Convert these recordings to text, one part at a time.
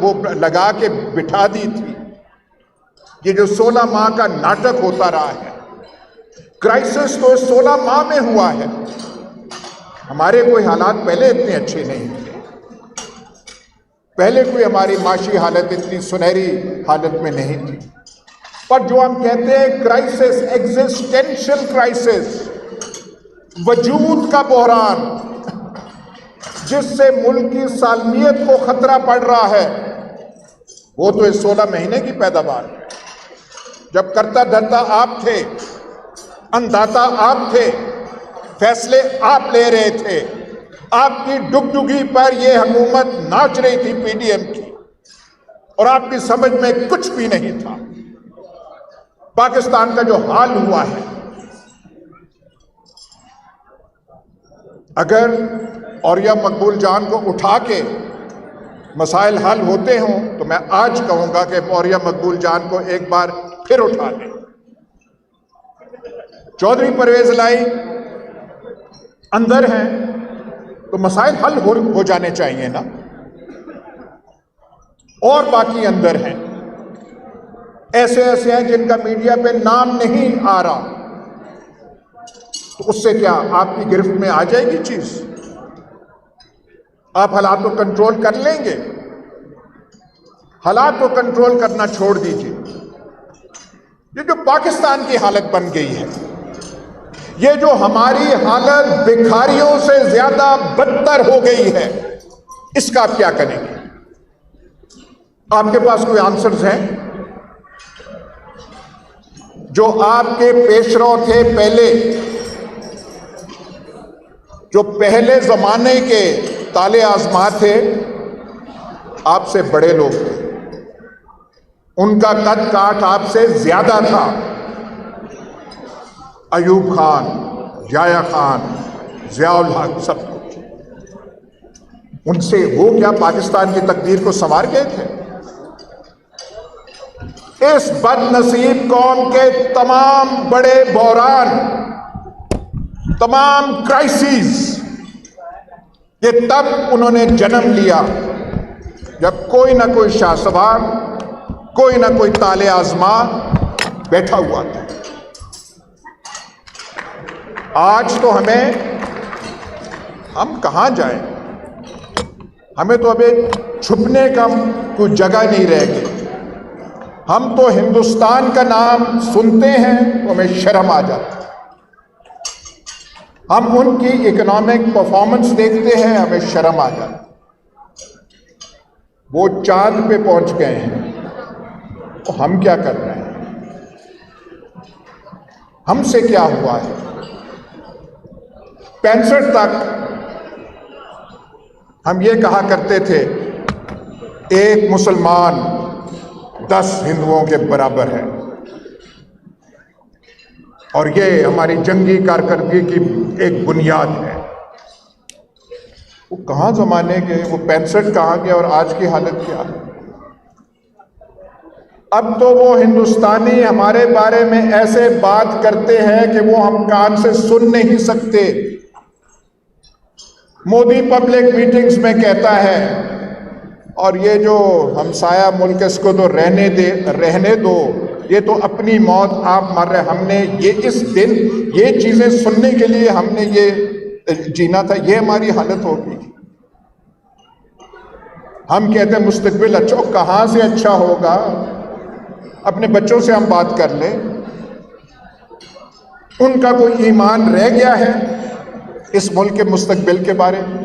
وہ لگا کے بٹھا دی تھی. یہ جو 16 ماہ کا ناٹک ہوتا رہا ہے، کرائسس تو 16 ماہ میں ہوا ہے. ہمارے کوئی حالات پہلے اتنے اچھے نہیں تھے، پہلے کوئی ہماری معاشی حالت اتنی سنہری حالت میں نہیں تھی. پر جو ہم کہتے ہیں کرائسس، ایگزسٹینشل کرائسس، وجود کا بحران جس سے ملک کی سالمیت کو خطرہ پڑ رہا ہے، وہ تو اس 16 مہینے کی پیداوار ہے. جب کرتا دھرتا آپ تھے، انداتا آپ تھے، فیصلے آپ لے رہے تھے، آپ کی ڈگڈگی پر یہ حکومت ناچ رہی تھی پی ڈی ایم کی، اور آپ کی سمجھ میں کچھ بھی نہیں تھا. پاکستان کا جو حال ہوا ہے، اگر اوریہ مقبول جان کو اٹھا کے مسائل حل ہوتے ہوں تو میں آج کہوں گا کہ اوریہ مقبول جان کو ایک بار پھر اٹھا لیں. چودھری پرویز الہی اندر ہیں تو مسائل حل ہو جانے چاہیے نا، اور باقی اندر ہیں، ایسے ہیں جن کا میڈیا پہ نام نہیں آ رہا. تو اس سے کیا آپ کی گرفت میں آ جائے گی چیز؟ آپ حالات کو کنٹرول کر لیں گے؟ حالات کو کنٹرول کرنا چھوڑ دیجیے. یہ جو پاکستان کی حالت بن گئی ہے، یہ جو ہماری حالت بھکاریوں سے زیادہ بدتر ہو گئی ہے، اس کا آپ کیا کریں گے؟ آپ کے پاس کوئی آنسرز ہیں؟ جو آپ کے پیشرو تھے پہلے، جو پہلے زمانے کے تالے آزما تھے، آپ سے بڑے لوگ تھے، ان کا قد کاٹ آپ سے زیادہ تھا. ایوب خان، یحییٰ خان، ضیاء الحق، سب کچھ. ان سے وہ کیا پاکستان کی تقدیر کو سنوار گئے تھے؟ اس بد نصیب قوم کے تمام بڑے بحران، تمام کرائسز، یہ تب انہوں نے جنم لیا جب کوئی نہ کوئی شاہ سوار، کوئی نہ کوئی تالے آزما بیٹھا ہوا تھا. آج تو ہم کہاں جائیں؟ ہمیں تو ابھی چھپنے کا کوئی جگہ نہیں رہ گئی. ہم تو ہندوستان کا نام سنتے ہیں تو ہمیں شرم آ جاتی. ہم ان کی اکنامک پرفارمنس دیکھتے ہیں، ہمیں شرم آ جاتی. وہ چاند پہ پہنچ گئے ہیں، تو ہم کیا کر رہے ہیں؟ ہم سے کیا ہوا ہے؟ 65 تک ہم یہ کہا کرتے تھے ایک مسلمان 10 ہندوؤں کے برابر ہے، اور یہ ہماری جنگی کارکردگی کی ایک بنیاد ہے. وہ کہاں زمانے گئے؟ وہ 65 کہاں گئے اور آج کی حالت کیا ہے؟ اب تو وہ ہندوستانی ہمارے بارے میں ایسے بات کرتے ہیں کہ وہ ہم کان سے سن نہیں سکتے. مودی پبلک میٹنگز میں کہتا ہے، اور یہ جو ہمسایہ ملک اس کو تو رہنے دو، یہ تو اپنی موت آپ مر رہے. ہم نے اس دن یہ چیزیں سننے کے لیے ہم نے یہ جینا تھا، یہ ہماری حالت ہوگی. ہم کہتے ہیں مستقبل اچھا، کہاں سے اچھا ہوگا؟ اپنے بچوں سے ہم بات کر لیں، ان کا کوئی ایمان رہ گیا ہے اس ملک کے مستقبل کے بارے میں؟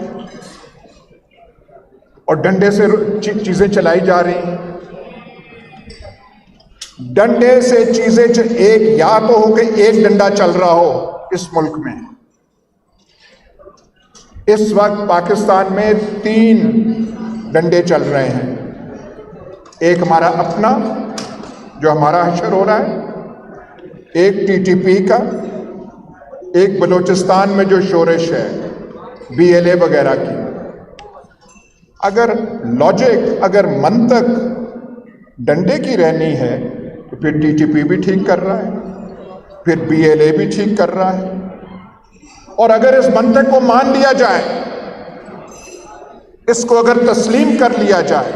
اور ڈنڈے سے چیزیں چلائی جا رہی ہیں. ڈنڈے سے چیزیں ایک یا تو ہو کہ ایک ڈنڈا چل رہا ہو اس ملک میں. اس وقت پاکستان میں 3 ڈنڈے چل رہے ہیں. ایک ہمارا اپنا جو ہمارا حشر ہو رہا ہے، ایک ٹی ٹی پی کا، ایک بلوچستان میں جو شورش ہے BLA وغیرہ کی. اگر لاجک، اگر منطق ڈنڈے کی رہنی ہے تو پھر ٹی ٹی پی بھی ٹھیک کر رہا ہے، پھر BLA بھی ٹھیک کر رہا ہے. اور اگر اس منطق کو مان لیا جائے اس کو اگر تسلیم کر لیا جائے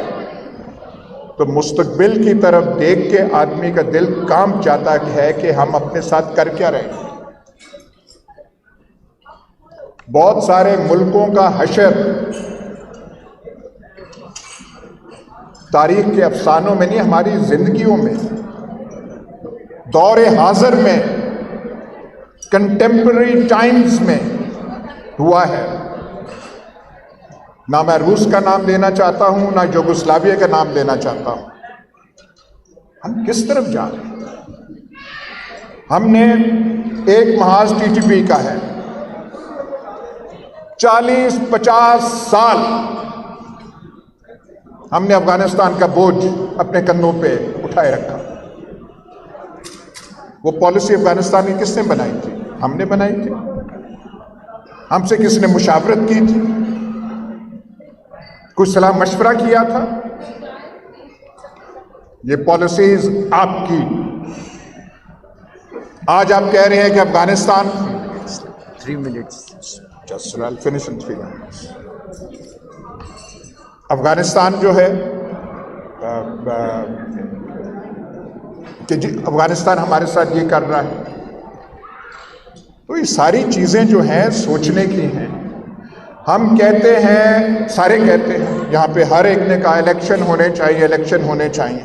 تو مستقبل کی طرف دیکھ کے آدمی کا دل کانپ جاتا ہے کہ ہم اپنے ساتھ کر کیا رہے ہیں۔ بہت سارے ملکوں کا حشر تاریخ کے افسانوں میں نہیں، ہماری زندگیوں میں، دور حاضر میں، کنٹمپرری ٹائمز میں ہوا ہے۔ نہ میں روس کا نام لینا چاہتا ہوں، نہ یوگوسلاویہ کا نام لینا چاہتا ہوں۔ ہم کس طرف جا رہے ہیں؟ ہم نے ایک محاذ ٹی ٹی پی کا ہے، 40-50 سال ہم نے افغانستان کا بوجھ اپنے کندھوں پہ اٹھائے رکھا۔ وہ پالیسی افغانستان کی کس نے بنائی تھی؟ ہم نے بنائی تھی۔ ہم سے کس نے مشاورت کی تھی؟ کچھ صلاح مشورہ کیا تھا؟ یہ پالیسیز آپ کی۔ آج آپ کہہ رہے ہیں کہ Afghanistan 3 minutes. Just I'll finish in 3 minutes. Afghanistan جو ہے کہ افغانستان ہمارے ساتھ یہ کر رہا ہے، تو یہ ساری چیزیں جو ہیں سوچنے کی ہیں۔ ہم کہتے ہیں، سارے کہتے ہیں، یہاں پہ ہر ایک نے کہا الیکشن ہونے چاہیے، الیکشن ہونے چاہیے۔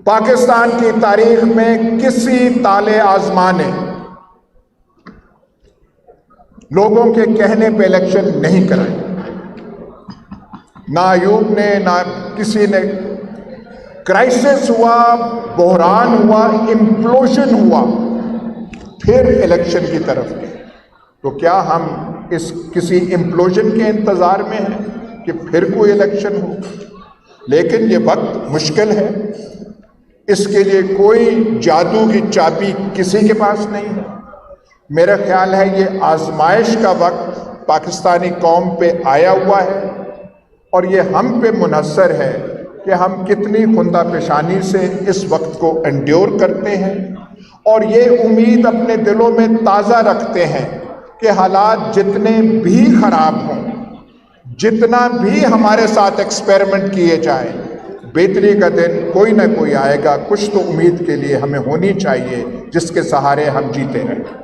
پاکستان کی تاریخ میں کسی تالے آزما نے لوگوں کے کہنے پہ الیکشن نہیں کرائے، نہ ایوب نے، نہ کسی نے۔ کرائسس ہوا، بحران ہوا، امپلوژن ہوا، پھر الیکشن کی طرف گئے۔ تو کیا ہم اس کسی امپلوژن کے انتظار میں ہیں کہ پھر کوئی الیکشن ہو؟ لیکن یہ وقت مشکل ہے، اس کے لیے کوئی جادو کی چابی کسی کے پاس نہیں ہے۔ میرا خیال ہے یہ آزمائش کا وقت پاکستانی قوم پہ آیا ہوا ہے، اور یہ ہم پہ منحصر ہے کہ ہم کتنی خندہ پیشانی سے اس وقت کو انڈیور کرتے ہیں، اور یہ امید اپنے دلوں میں تازہ رکھتے ہیں کہ حالات جتنے بھی خراب ہوں، جتنا بھی ہمارے ساتھ ایکسپیریمنٹ کیے جائیں، بہتری کا دن کوئی نہ کوئی آئے گا۔ کچھ تو امید کے لیے ہمیں ہونی چاہیے جس کے سہارے ہم جیتے رہیں۔